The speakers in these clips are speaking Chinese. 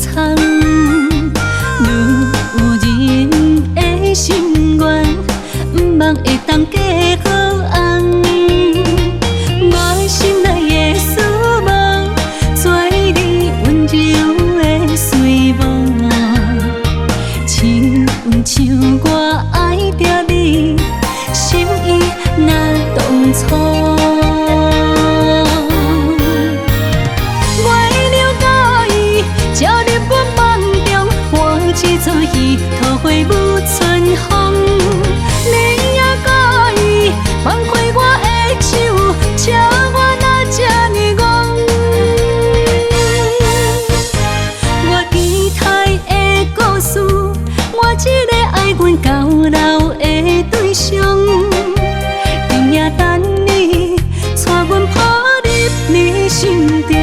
藏，愈有人的心愿，毋望会当嫁好翁。我心内的思望，做你温柔的随梦，亲像我爱着你，心意若当初。一撮戏，桃花舞春风。你也故意放开我的手，笑我哪这呢戆。我期待的故事，我一个爱阮到老的对象，定也等你带阮抱入你心中。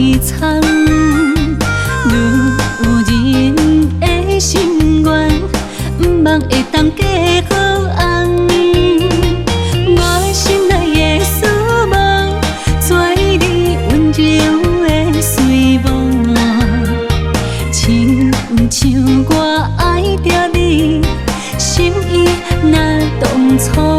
一场，愈有人的心愿，毋望会当嫁好翁。我心内的思望，做你温柔的随梦，亲像我爱着你，心意若当初。